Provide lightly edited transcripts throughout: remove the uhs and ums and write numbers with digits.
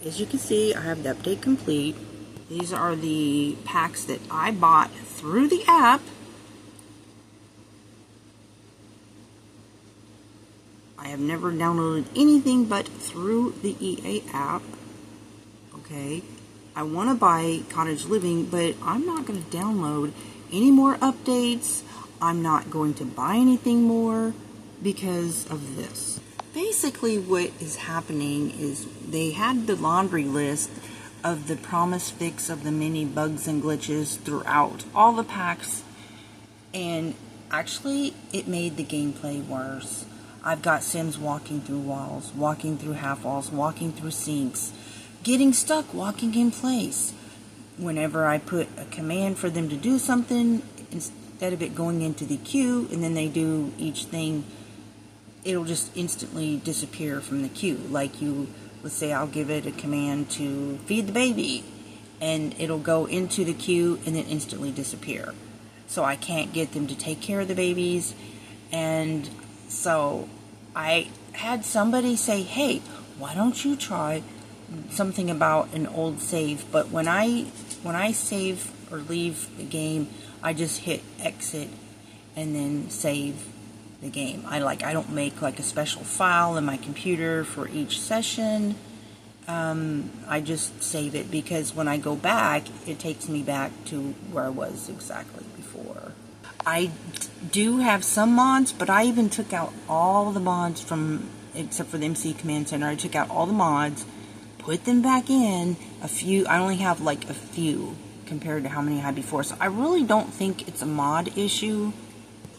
As you can see, I have the update complete. These are the packs that I bought through the app. I have never downloaded anything but through the EA app. Okay, I want to buy Cottage Living, but I'm not going to download any more updates. I'm not going to buy anything more because of this. Basically what is happening is they had the laundry list of the promise fix of the many bugs and glitches throughout all the packs, and actually it made the gameplay worse. I've got Sims walking through walls, walking through half walls, walking through sinks, getting stuck walking in place. Whenever I put a command for them to do something, instead of it going into the queue and then they do each thing, it'll just instantly disappear from the queue. Like let's say I'll give it a command to feed the baby, and it'll go into the queue and then instantly disappear. So I can't get them to take care of the babies. And so I had somebody say, hey, why don't you try something about an old save? But when I save or leave the game, I just hit exit and then save the game. I don't make like a special file in my computer for each session. I just save it because when I go back, it takes me back to where I was exactly before. I do have some mods, but I even took out all the mods from, except for the MC Command Center. I took out all the mods, put them back in. I only have like a few compared to how many I had before. So I really don't think it's a mod issue.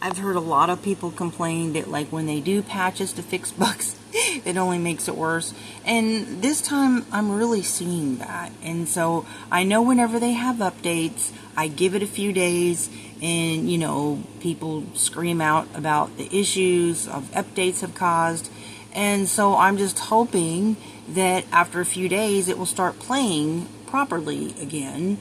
I've heard a lot of people complain that like when they do patches to fix bugs, it only makes it worse. And this time I'm really seeing that. And so I know whenever they have updates, I give it a few days and, you know, people scream out about the issues of updates have caused. And so I'm just hoping that after a few days it will start playing properly again,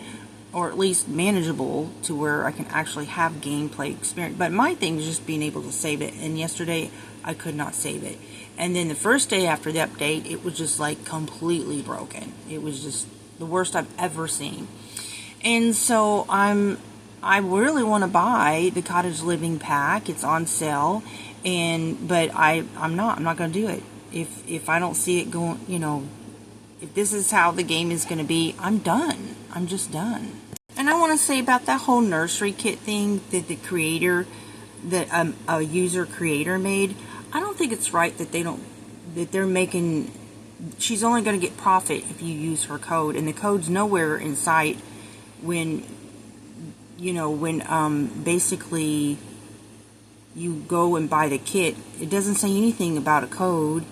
or at least manageable to where I can actually have gameplay experience. But my thing is just being able to save it, and yesterday I could not save it. And then the first day after the update, it was just like completely broken. It was just the worst I've ever seen. And so I really want to buy the Cottage Living pack. It's on sale, but I'm not going to do it. If I don't see it going, you know, if this is how the game is going to be, I'm done. I'm just done. And I want to say about that whole nursery kit thing that the creator, that a user creator made. I don't think it's right that they're making. She's only going to get profit if you use her code, and the code's nowhere in sight when basically you go and buy the kit. It doesn't say anything about a code.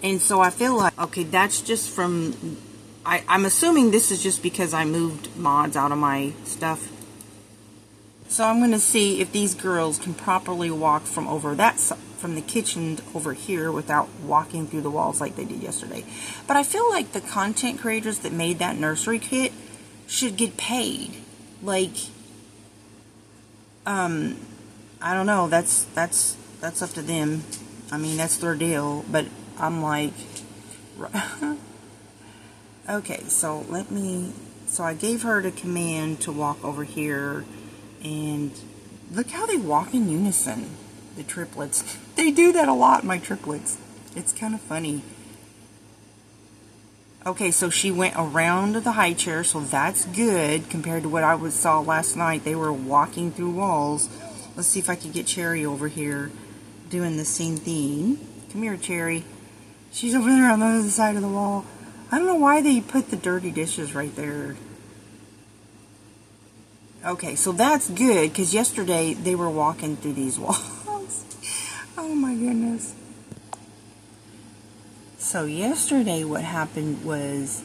And so I feel like, okay, that's just from, I'm assuming this is just because I moved mods out of my stuff. So I'm going to see if these girls can properly walk from from the kitchen over here without walking through the walls like they did yesterday. But I feel like the content creators that made that nursery kit should get paid. Like, I don't know, that's up to them. I mean, that's their deal, but I'm like, okay, so I gave her the command to walk over here, and look how they walk in unison, the triplets. They do that a lot, my triplets. It's kind of funny. Okay, so she went around the high chair, so that's good compared to what I saw last night. They were walking through walls. Let's see if I can get Cherry over here doing the same thing. Come here, Cherry. She's over there on the other side of the wall. I don't know why they put the dirty dishes right there. Okay, so that's good, because yesterday they were walking through these walls. Oh my goodness. So yesterday what happened was,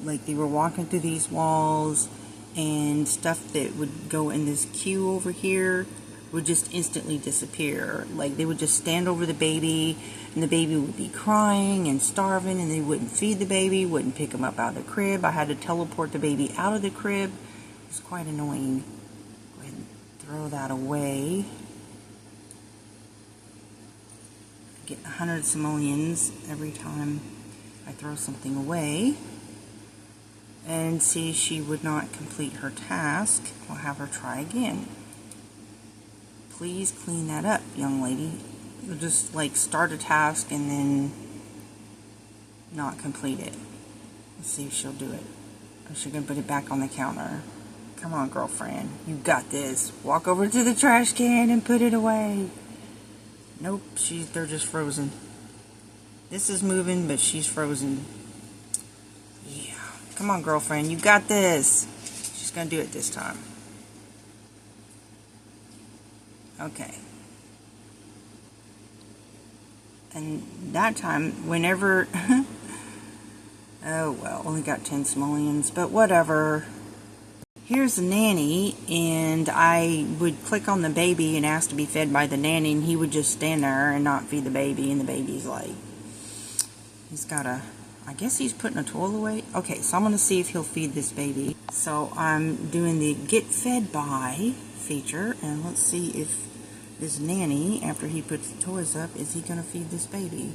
like, they were walking through these walls, and stuff that would go in this queue over here would just instantly disappear. Like, they would just stand over the baby, and the baby would be crying and starving, and they wouldn't feed the baby, wouldn't pick him up out of the crib. I had to teleport the baby out of the crib. It was quite annoying. Go ahead and throw that away. I get 100 simoleons every time I throw something away. and see she would not complete her task. We'll have her try again. Please clean that up, young lady. You'll just like start a task and then not complete it. Let's see if she'll do it. Or is she gonna put it back on the counter? Come on, girlfriend. You got this. Walk over to the trash can and put it away. Nope, they're just frozen. This is moving, but she's frozen. Yeah. Come on, girlfriend. You got this. She's gonna do it this time. Okay. And that time, whenever... oh, well, only got 10 simoleons, but whatever. Here's the nanny, and I would click on the baby and ask to be fed by the nanny, and he would just stand there and not feed the baby, and the baby's like... He's got a... I guess he's putting a toy away. Okay, so I'm going to see if he'll feed this baby. So I'm doing the get fed by feature, and let's see if this nanny, after he puts the toys up, is he going to feed this baby?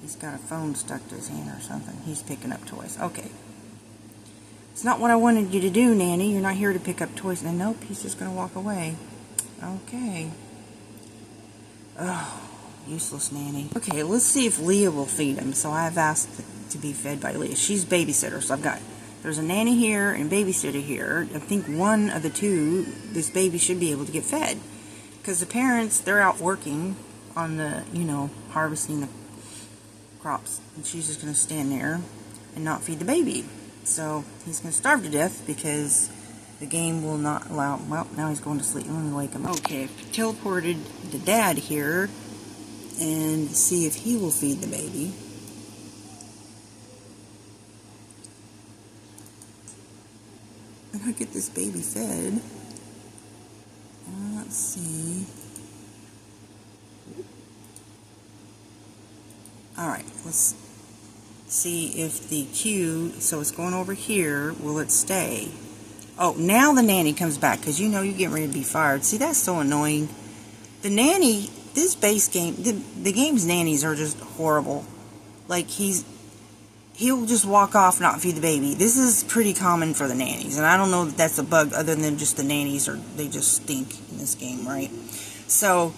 He's got a phone stuck to his hand or something. He's picking up toys. Okay. It's not what I wanted you to do, nanny. You're not here to pick up toys. And nope, he's just going to walk away. Okay. Oh, useless nanny. Okay, let's see if Leah will feed him. So I've asked to be fed by Leah. She's babysitter, so there's a nanny here and babysitter here. I think one of the two, this baby should be able to get fed. Because the parents, they're out working on the, harvesting the crops. And she's just going to stand there and not feed the baby. So he's going to starve to death because the game will not allow... Well, now he's going to sleep. Let me wake him up. Okay, I've teleported the dad here and see if he will feed the baby. And I get this baby fed. Let's see. Alright, let's see if the queue, so it's going over here, will it stay? Oh, now the nanny comes back, because you're getting ready to be fired. See, that's so annoying. The nanny, this base game, the game's nannies are just horrible. Like, he'll just walk off, not feed the baby. This is pretty common for the nannies, and I don't know that that's a bug other than just the nannies, or they just stink in this game, right? So,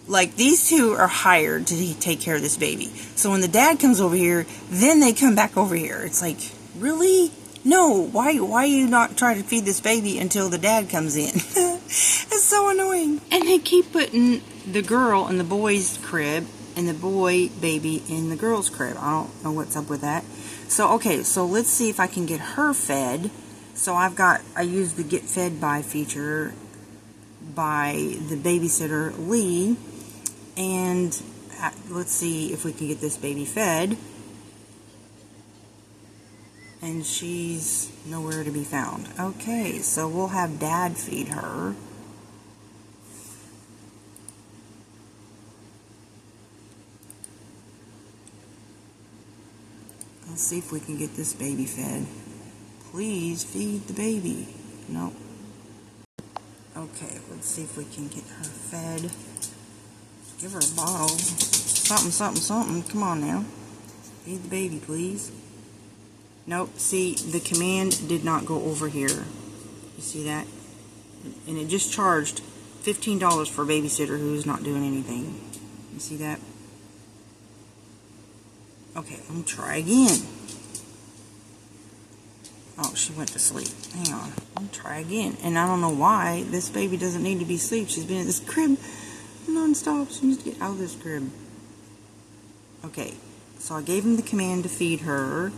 like, these two are hired to take care of this baby. So when the dad comes over here, then they come back over here. It's like, really? No, why you not try to feed this baby until the dad comes in? It's so annoying. And they keep putting the girl in the boy's crib and the boy baby in the girl's crib. I don't know what's up with that. So, okay, so let's see if I can get her fed. So I used the get fed by feature by the babysitter, Lee. And let's see if we can get this baby fed. And she's nowhere to be found. Okay, so we'll have Dad feed her. Let's see if we can get this baby fed. Please feed the baby. Nope. Okay, let's see if we can get her fed. Give her a bottle. Something, something, something. Come on now. Feed the baby, please. Nope. See, the command did not go over here. You see that? And it just charged $15 for a babysitter who's not doing anything. You see that? Okay, let me try again. Oh, she went to sleep. Hang on. Let me try again. And I don't know why. This baby doesn't need to be asleep. She's been in this crib non-stop. She needs to get out of this crib. Okay, so I gave him the command to feed her.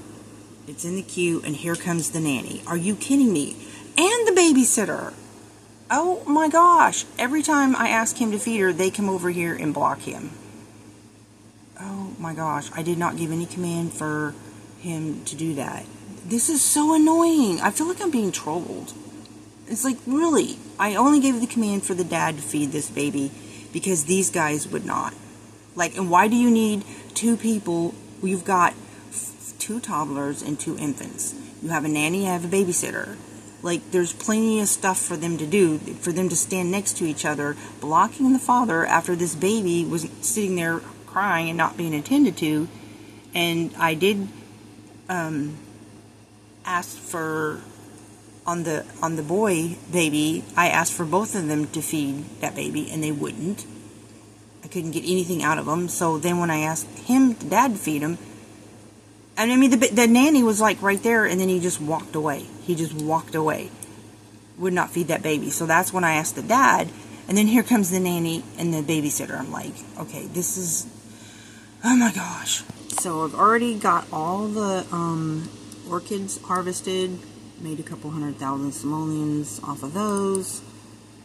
It's in the queue, and here comes the nanny. Are you kidding me? And the babysitter. Oh my gosh. Every time I ask him to feed her, they come over here and block him. Oh my gosh. I did not give any command for him to do that. This is so annoying. I feel like I'm being trolled. It's like, really? I only gave the command for the dad to feed this baby because these guys would not. Like, and why do you need two people? You've got 2 toddlers and 2 infants. You have a nanny, you have a babysitter. Like, there's plenty of stuff for them to do, for them to stand next to each other, blocking the father after this baby was sitting there crying and not being attended to. And I did asked for, on the boy baby, I asked for both of them to feed that baby, and they wouldn't. I couldn't get anything out of them. So then when I asked him, Dad, to feed him, and I mean, the nanny was like right there, and then he just walked away. He just walked away. Would not feed that baby. So that's when I asked the dad, and then here comes the nanny and the babysitter. I'm like, okay, this is, oh my gosh. So I've already got all the orchids harvested, made a couple 100,000 simoleons off of those.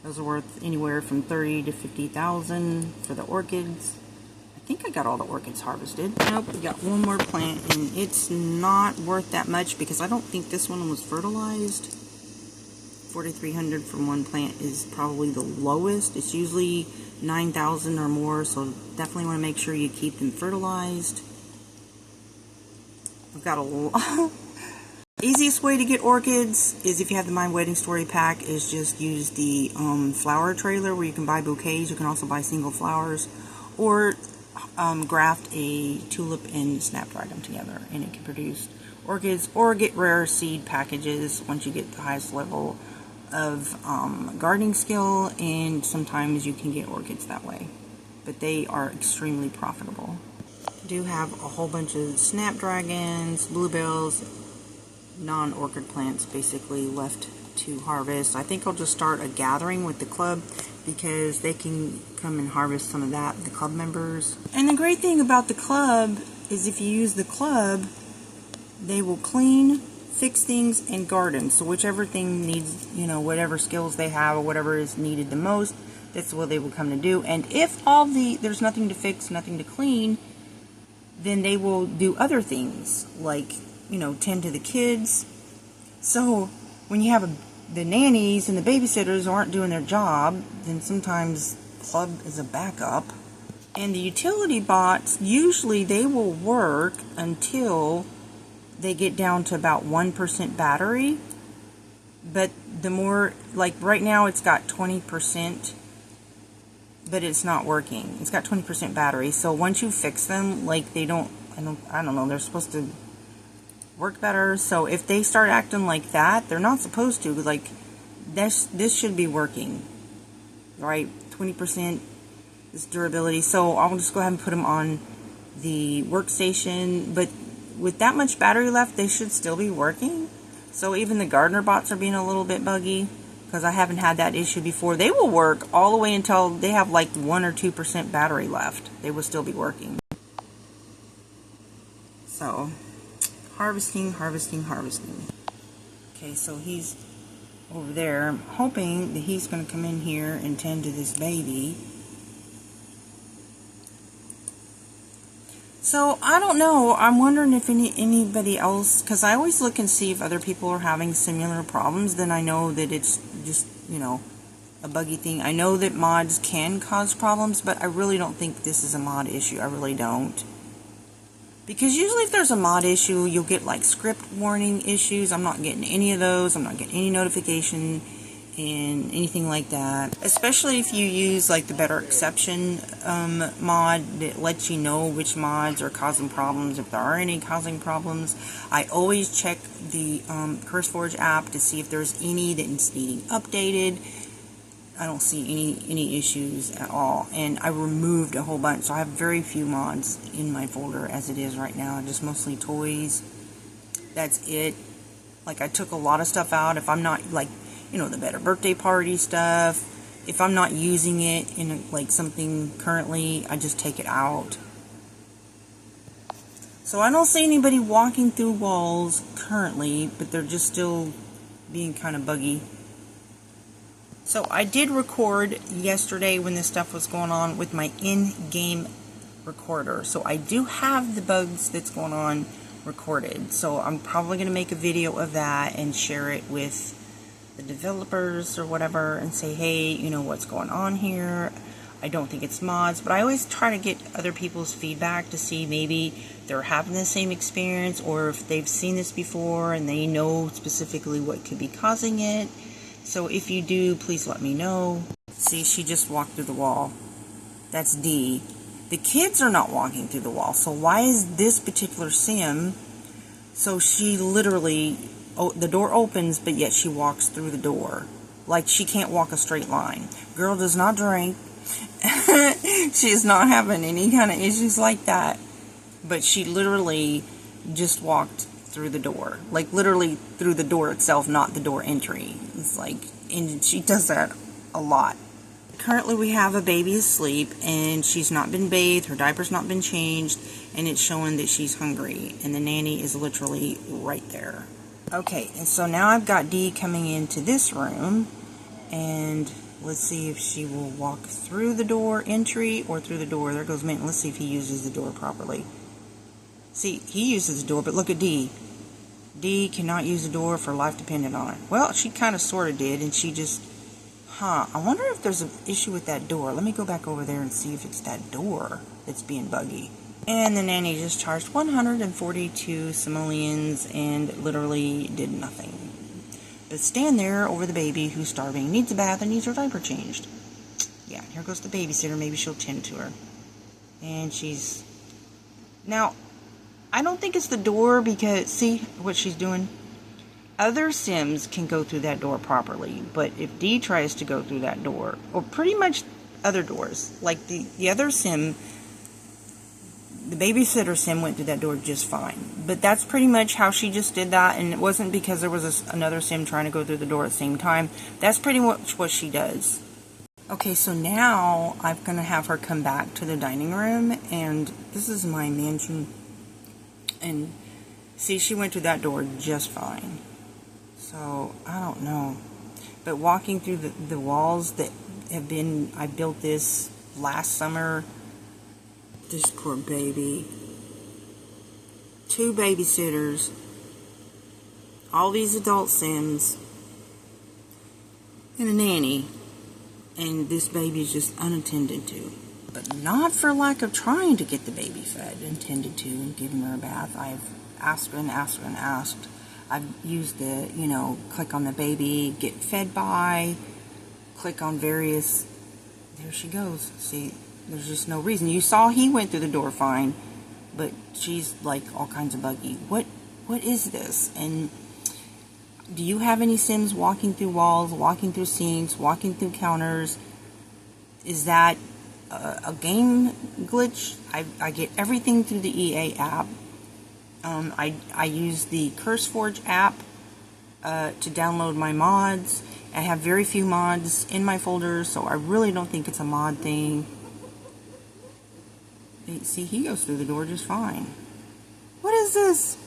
Those are worth anywhere from 30 to 50,000 for the orchids. I think I got all the orchids harvested. Nope, we got one more plant, and it's not worth that much because I don't think this one was fertilized. 4,300 from one plant is probably the lowest. It's usually 9,000 or more, so definitely want to make sure you keep them fertilized. I've got a easiest way to get orchids is if you have the My Wedding Story pack, is just use the flower trailer where you can buy bouquets. You can also buy single flowers, or graft a tulip and snapdragon them together, and it can produce orchids, or get rare seed packages once you get the highest level of gardening skill, and sometimes you can get orchids that way, but they are extremely profitable. I do have a whole bunch of snapdragons, bluebells, non-orchid plants basically left to harvest. I think I'll just start a gathering with the club because they can come and harvest some of that, the club members. And the great thing about the club is if you use the club, they will clean, fix things, and garden. So whichever thing needs, you know, whatever skills they have or whatever is needed the most, that's what they will come to do. And if there's nothing to fix, nothing to clean, then they will do other things like, you know, tend to the kids. So when you have the nannies and the babysitters aren't doing their job, then sometimes club is a backup. And the utility bots, usually they will work until they get down to about 1% battery. But the more, like right now it's got 20%, but it's not working. It's got 20% battery. So once you fix them, like I don't know, they're supposed to work better. So if they start acting like that, they're not supposed to. Like this should be working, right? 20% is durability. So I'll just go ahead and put them on the workstation. But with that much battery left, they should still be working. So even the gardener bots are being a little bit buggy because I haven't had that issue before. They will work all the way until they have like 1 or 2% battery left. They will still be working. So harvesting. Okay, so he's over there. I'm hoping that he's going to come in here and tend to this baby. So I don't know. I'm wondering if anybody else, because I always look and see if other people are having similar problems. Then I know that it's just, you know, a buggy thing. I know that mods can cause problems, but I really don't think this is a mod issue. I really don't. Because usually if there's a mod issue, you'll get like script warning issues. I'm not getting any of those. I'm not getting any notification and anything like that. Especially if you use like the Better Exception mod that lets you know which mods are causing problems, if there are any causing problems. I always check the CurseForge app to see if there's any that's needing updated. I don't see any issues at all, and I removed a whole bunch, so I have very few mods in my folder as it is right now, just mostly toys. That's it. Like, I took a lot of stuff out. If I'm not, like, you know, the Better Birthday Party stuff, if I'm not using it in like something currently, I just take it out. So I don't see anybody walking through walls currently, but they're just still being kind of buggy. So I did record yesterday when this stuff was going on with my in-game recorder. So I do have the bugs that's going on recorded. So I'm probably going to make a video of that and share it with the developers or whatever and say, hey, you know what's going on here. I don't think it's mods, but I always try to get other people's feedback to see maybe they're having the same experience or if they've seen this before and they know specifically what could be causing it. So if you do, please let me know. See, she just walked through the wall. That's D. The kids are not walking through the wall. So why is this particular sim? So she literally the door opens, but yet she walks through the door. Like she can't walk a straight line. Girl does not drink. She's not having any kind of issues like that. But she literally just walked through the door. Like literally through the door itself, not the door entry. It's like, and she does that a lot. Currently we have a baby asleep and she's not been bathed, her diaper's not been changed, and it's showing that she's hungry. And the nanny is literally right there. Okay, and so now I've got Dee coming into this room, and let's see if she will walk through the door entry or through the door. There goes Mint. Let's see if he uses the door properly. See, he uses the door, but look at Dee. Dee cannot use the door for life dependent on it. Well, she kind of sort of did, and she just, I wonder if there's an issue with that door. Let me go back over there and see if it's that door that's being buggy. And the nanny just charged 142 simoleons and literally did nothing. But stand there over the baby who's starving, needs a bath, and needs her diaper changed. Yeah, here goes the babysitter. Maybe she'll tend to her. And she's... Now, I don't think it's the door because, see what she's doing? Other Sims can go through that door properly, but if Dee tries to go through that door, or pretty much other doors, like the other Sim... The babysitter Sim went through that door just fine. But that's pretty much how she just did that. And it wasn't because there was another Sim trying to go through the door at the same time. That's pretty much what she does. Okay, so now I'm going to have her come back to the dining room. And this is my mansion. And see, she went through that door just fine. So, I don't know. But walking through the walls that have been... I built this last summer... This poor baby. 2 babysitters. All these adult Sims. And a nanny. And this baby is just unattended to. But not for lack of trying to get the baby fed and tended to and giving her a bath. I've asked her and asked her and asked. I've used the, click on the baby, get fed by, click on various... There she goes. See... There's just no reason. You saw he went through the door fine, but she's like all kinds of buggy. What is this? And do you have any Sims walking through walls, walking through sinks, walking through counters? Is that a game glitch? I get everything through the EA app. I use the CurseForge app to download my mods. I have very few mods in my folder, so I really don't think it's a mod thing. See, he goes through the door just fine. What is this?